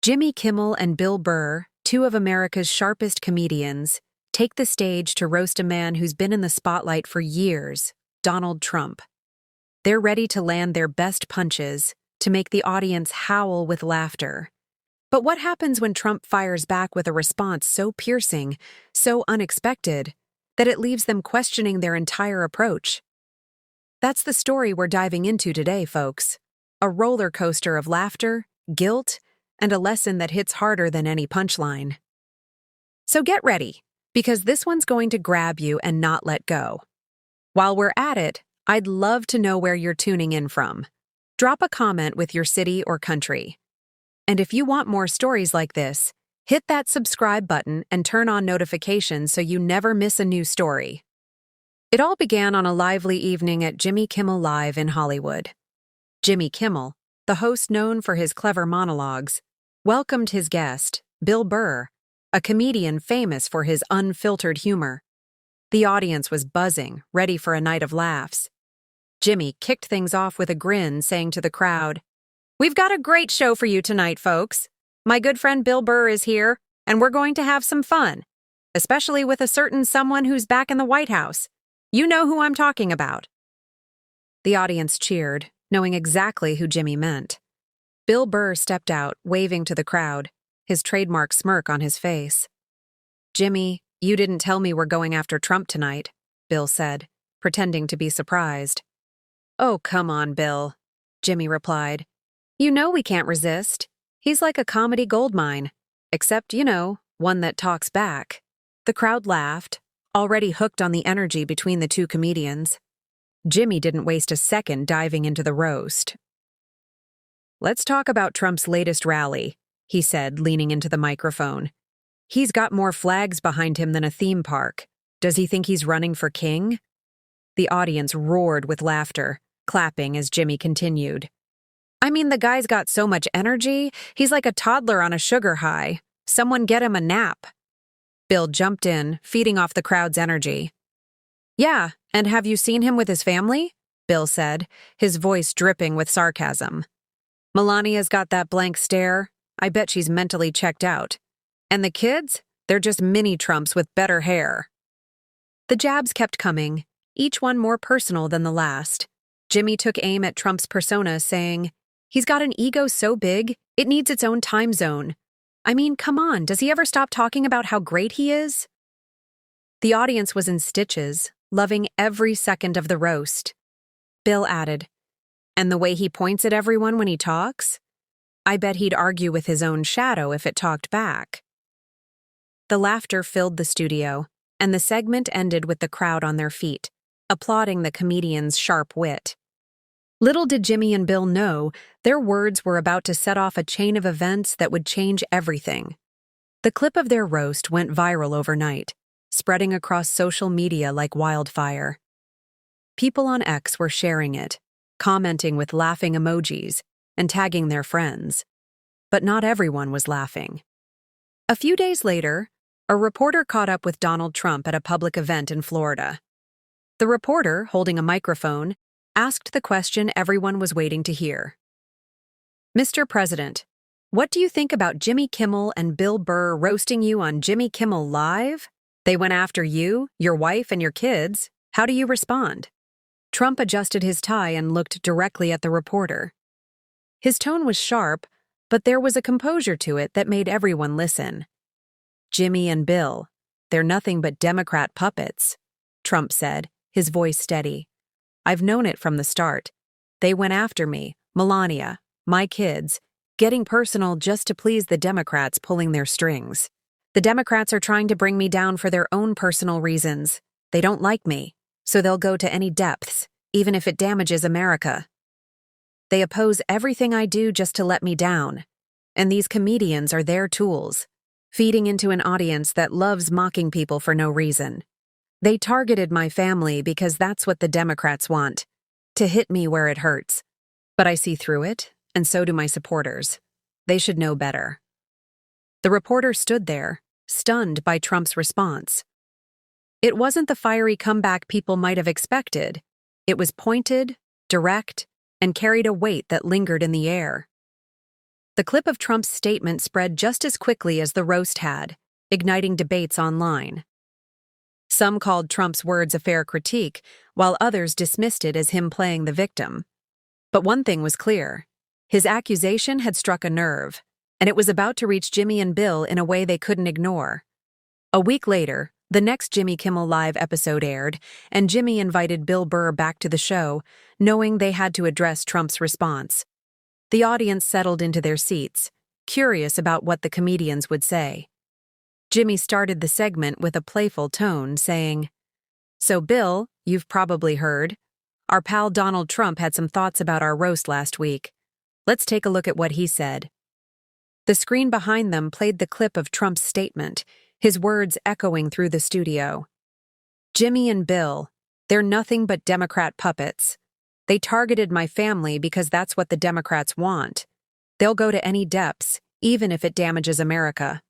Jimmy Kimmel and Bill Burr, two of America's sharpest comedians, take the stage to roast a man who's been in the spotlight for years, Donald Trump. They're ready to land their best punches, to make the audience howl with laughter. But what happens when Trump fires back with a response so piercing, so unexpected, that it leaves them questioning their entire approach? That's the story we're diving into today, folks. A roller coaster of laughter, guilt, and a lesson that hits harder than any punchline. So get ready, because this one's going to grab you and not let go. While we're at it, I'd love to know where you're tuning in from. Drop a comment with your city or country. And if you want more stories like this, hit that subscribe button and turn on notifications so you never miss a new story. It all began on a lively evening at Jimmy Kimmel Live in Hollywood. Jimmy Kimmel, the host known for his clever monologues, welcomed his guest, Bill Burr, a comedian famous for his unfiltered humor. The audience was buzzing, ready for a night of laughs. Jimmy kicked things off with a grin, saying to the crowd, "We've got a great show for you tonight, folks. My good friend Bill Burr is here, and we're going to have some fun, especially with a certain someone who's back in the White House. You know who I'm talking about." The audience cheered, knowing exactly who Jimmy meant. Bill Burr stepped out, waving to the crowd, his trademark smirk on his face. "Jimmy, you didn't tell me we're going after Trump tonight," Bill said, pretending to be surprised. "Oh, come on, Bill," Jimmy replied. "You know we can't resist. He's like a comedy goldmine, except, one that talks back." The crowd laughed, already hooked on the energy between the two comedians. Jimmy didn't waste a second diving into the roast. "Let's talk about Trump's latest rally," he said, leaning into the microphone. "He's got more flags behind him than a theme park. Does he think he's running for king?" The audience roared with laughter, clapping as Jimmy continued. "I mean, the guy's got so much energy, he's like a toddler on a sugar high. Someone get him a nap." Bill jumped in, feeding off the crowd's energy. "Yeah, and have you seen him with his family?" Bill said, his voice dripping with sarcasm. "Melania's got that blank stare. I bet she's mentally checked out. And the kids? They're just mini Trumps with better hair." The jabs kept coming, each one more personal than the last. Jimmy took aim at Trump's persona, saying, "He's got an ego so big, it needs its own time zone. I mean, come on, does he ever stop talking about how great he is?" The audience was in stitches, loving every second of the roast. Bill added, "And the way he points at everyone when he talks? I bet he'd argue with his own shadow if it talked back." The laughter filled the studio, and the segment ended with the crowd on their feet, applauding the comedian's sharp wit. Little did Jimmy and Bill know, their words were about to set off a chain of events that would change everything. The clip of their roast went viral overnight, spreading across social media like wildfire. People on X were sharing it, commenting with laughing emojis, and tagging their friends. But not everyone was laughing. A few days later, a reporter caught up with Donald Trump at a public event in Florida. The reporter, holding a microphone, asked the question everyone was waiting to hear. "Mr. President, what do you think about Jimmy Kimmel and Bill Burr roasting you on Jimmy Kimmel Live? They went after you, your wife, and your kids. How do you respond?" Trump adjusted his tie and looked directly at the reporter. His tone was sharp, but there was a composure to it that made everyone listen. "Jimmy and Bill, they're nothing but Democrat puppets," Trump said, his voice steady. "I've known it from the start. They went after me, Melania, my kids, getting personal just to please the Democrats pulling their strings. The Democrats are trying to bring me down for their own personal reasons. They don't like me, so they'll go to any depths, even if it damages America. They oppose everything I do just to let me down. And these comedians are their tools, feeding into an audience that loves mocking people for no reason. They targeted my family because that's what the Democrats want, to hit me where it hurts. But I see through it, and so do my supporters. They should know better." The reporter stood there, stunned by Trump's response. It wasn't the fiery comeback people might have expected. It was pointed, direct, and carried a weight that lingered in the air. The clip of Trump's statement spread just as quickly as the roast had, igniting debates online. Some called Trump's words a fair critique, while others dismissed it as him playing the victim. But one thing was clear. His accusation had struck a nerve, and it was about to reach Jimmy and Bill in a way they couldn't ignore. A week later, the next Jimmy Kimmel Live episode aired, and Jimmy invited Bill Burr back to the show, knowing they had to address Trump's response. The audience settled into their seats, curious about what the comedians would say. Jimmy started the segment with a playful tone, saying, "So, Bill, you've probably heard. Our pal Donald Trump had some thoughts about our roast last week. Let's take a look at what he said." The screen behind them played the clip of Trump's statement, his words echoing through the studio. "Jimmy and Bill, they're nothing but Democrat puppets. They targeted my family because that's what the Democrats want. They'll go to any depths, even if it damages America."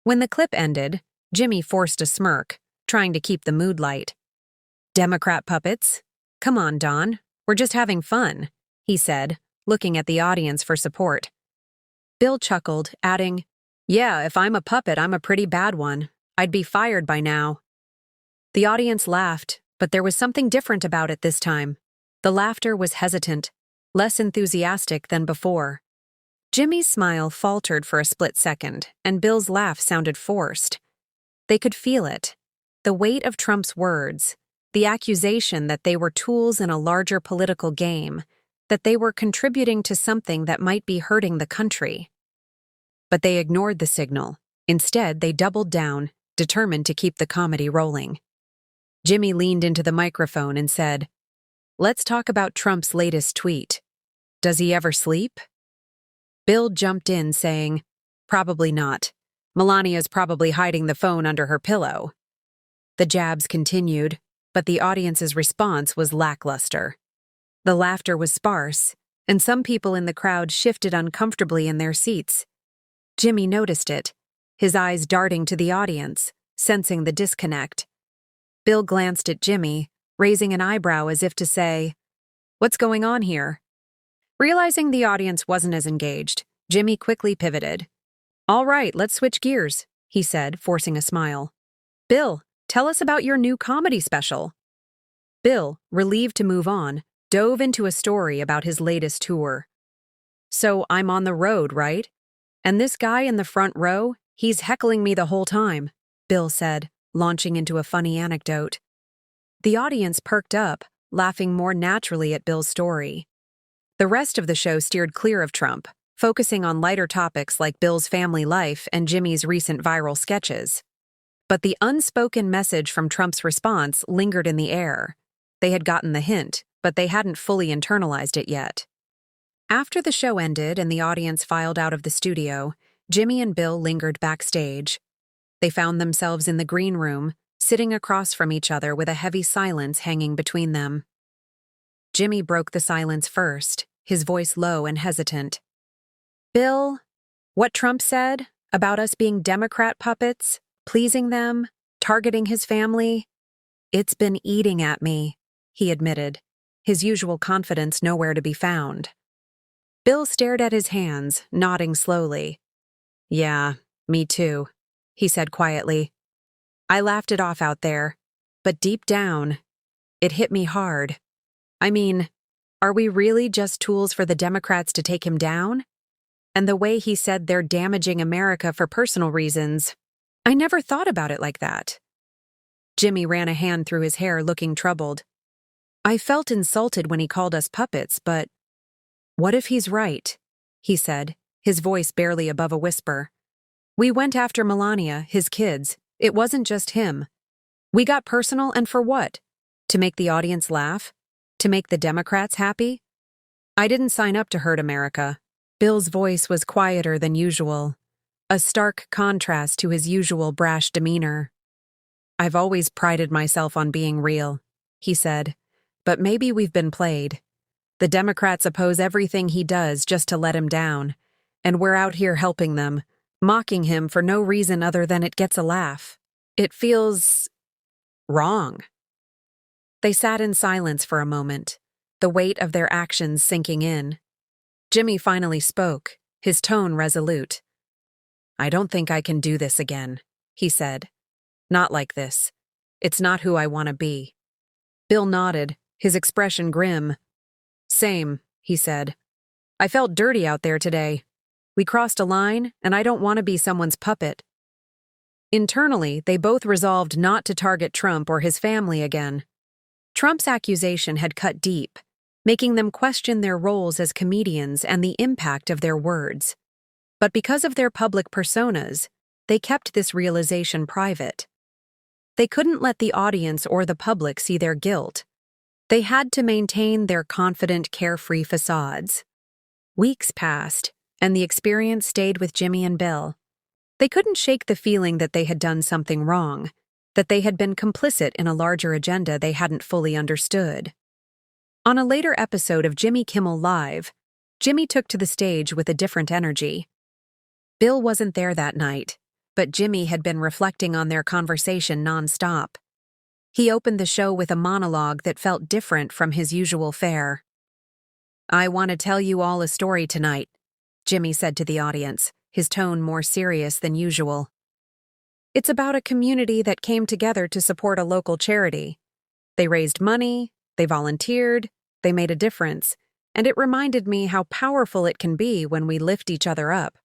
When the clip ended, Jimmy forced a smirk, trying to keep the mood light. "Democrat puppets? Come on, Don. We're just having fun," he said, looking at the audience for support. Bill chuckled, adding, "Yeah, if I'm a puppet, I'm a pretty bad one. I'd be fired by now." The audience laughed, but there was something different about it this time. The laughter was hesitant, less enthusiastic than before. Jimmy's smile faltered for a split second, and Bill's laugh sounded forced. They could feel it. The weight of Trump's words, the accusation that they were tools in a larger political game, that they were contributing to something that might be hurting the country. But they ignored the signal. Instead, they doubled down, determined to keep the comedy rolling. Jimmy leaned into the microphone and said, "Let's talk about Trump's latest tweet. Does he ever sleep?" Bill jumped in, saying, "Probably not. Melania's probably hiding the phone under her pillow." The jabs continued, but the audience's response was lackluster. The laughter was sparse, and some people in the crowd shifted uncomfortably in their seats. Jimmy noticed it, his eyes darting to the audience, sensing the disconnect. Bill glanced at Jimmy, raising an eyebrow as if to say, "What's going on here?" Realizing the audience wasn't as engaged, Jimmy quickly pivoted. "All right, let's switch gears," he said, forcing a smile. "Bill, tell us about your new comedy special." Bill, relieved to move on, dove into a story about his latest tour. "So I'm on the road, right? And this guy in the front row, he's heckling me the whole time," Bill said, launching into a funny anecdote. The audience perked up, laughing more naturally at Bill's story. The rest of the show steered clear of Trump, focusing on lighter topics like Bill's family life and Jimmy's recent viral sketches. But the unspoken message from Trump's response lingered in the air. They had gotten the hint, but they hadn't fully internalized it yet. After the show ended and the audience filed out of the studio, Jimmy and Bill lingered backstage. They found themselves in the green room, sitting across from each other with a heavy silence hanging between them. Jimmy broke the silence first, his voice low and hesitant. "Bill, what Trump said about us being Democrat puppets, pleasing them, targeting his family, it's been eating at me," he admitted, his usual confidence nowhere to be found. Bill stared at his hands, nodding slowly. "Yeah, me too," he said quietly. "I laughed it off out there, but deep down, it hit me hard. I mean, are we really just tools for the Democrats to take him down? And the way he said they're damaging America for personal reasons, I never thought about it like that." Jimmy ran a hand through his hair, looking troubled. "I felt insulted when he called us puppets, but what if he's right?" he said, his voice barely above a whisper. "We went after Melania, his kids. It wasn't just him. We got personal, and for what? To make the audience laugh? To make the Democrats happy? I didn't sign up to hurt America." Bill's voice was quieter than usual, a stark contrast to his usual brash demeanor. "I've always prided myself on being real," he said, "but maybe we've been played. The Democrats oppose everything he does just to let him down, and we're out here helping them, mocking him for no reason other than it gets a laugh. It feels wrong." They sat in silence for a moment, the weight of their actions sinking in. Jimmy finally spoke, his tone resolute. "I don't think I can do this again," he said. "Not like this. It's not who I want to be." Bill nodded, his expression grim. "Same," he said. "I felt dirty out there today. We crossed a line, and I don't want to be someone's puppet." Internally, they both resolved not to target Trump or his family again. Trump's accusation had cut deep, making them question their roles as comedians and the impact of their words. But because of their public personas, they kept this realization private. They couldn't let the audience or the public see their guilt. They had to maintain their confident, carefree facades. Weeks passed, and the experience stayed with Jimmy and Bill. They couldn't shake the feeling that they had done something wrong, that they had been complicit in a larger agenda they hadn't fully understood. On a later episode of Jimmy Kimmel Live, Jimmy took to the stage with a different energy. Bill wasn't there that night, but Jimmy had been reflecting on their conversation nonstop. He opened the show with a monologue that felt different from his usual fare. "I want to tell you all a story tonight," Jimmy said to the audience, his tone more serious than usual. "It's about a community that came together to support a local charity. They raised money, they volunteered, they made a difference, and it reminded me how powerful it can be when we lift each other up."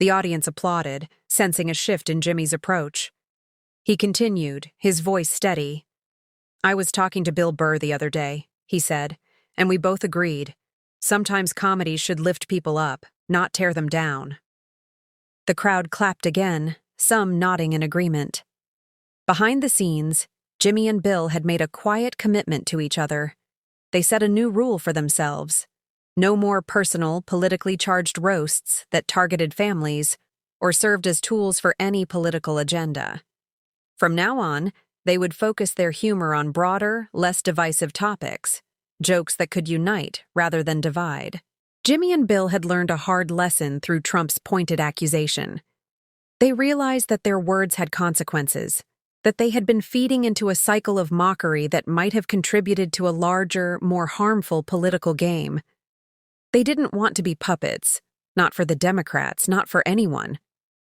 The audience applauded, sensing a shift in Jimmy's approach. He continued, his voice steady. "I was talking to Bill Burr the other day," he said, "and we both agreed. Sometimes comedy should lift people up, not tear them down." The crowd clapped again, some nodding in agreement. Behind the scenes, Jimmy and Bill had made a quiet commitment to each other. They set a new rule for themselves. No more personal, politically charged roasts that targeted families or served as tools for any political agenda. From now on, they would focus their humor on broader, less divisive topics, jokes that could unite rather than divide. Jimmy and Bill had learned a hard lesson through Trump's pointed accusation. They realized that their words had consequences, that they had been feeding into a cycle of mockery that might have contributed to a larger, more harmful political game. They didn't want to be puppets, not for the Democrats, not for anyone.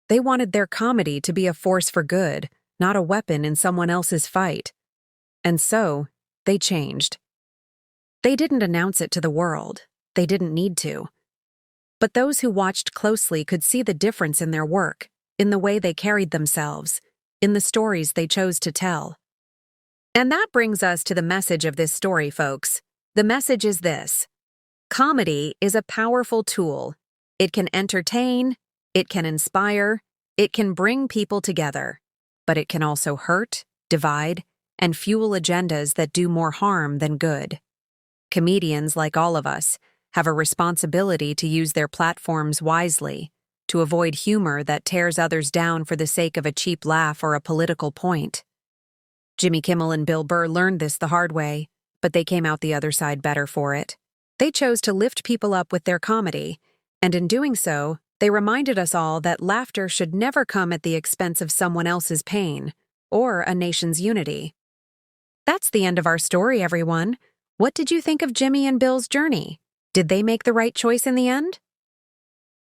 They wanted their comedy to be a force for good, not a weapon in someone else's fight. And so, they changed. They didn't announce it to the world. They didn't need to. But those who watched closely could see the difference in their work, in the way they carried themselves, in the stories they chose to tell. And that brings us to the message of this story, folks. The message is this: comedy is a powerful tool. It can entertain, it can inspire, it can bring people together, but it can also hurt, divide, and fuel agendas that do more harm than good. Comedians, like all of us, have a responsibility to use their platforms wisely, to avoid humor that tears others down for the sake of a cheap laugh or a political point. Jimmy Kimmel and Bill Burr learned this the hard way, but they came out the other side better for it. They chose to lift people up with their comedy, and in doing so, they reminded us all that laughter should never come at the expense of someone else's pain or a nation's unity. That's the end of our story, everyone. What did you think of Jimmy and Bill's journey? Did they make the right choice in the end?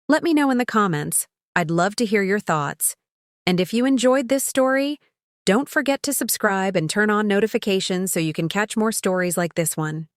Let me know in the comments. I'd love to hear your thoughts. And if you enjoyed this story, don't forget to subscribe and turn on notifications so you can catch more stories like this one.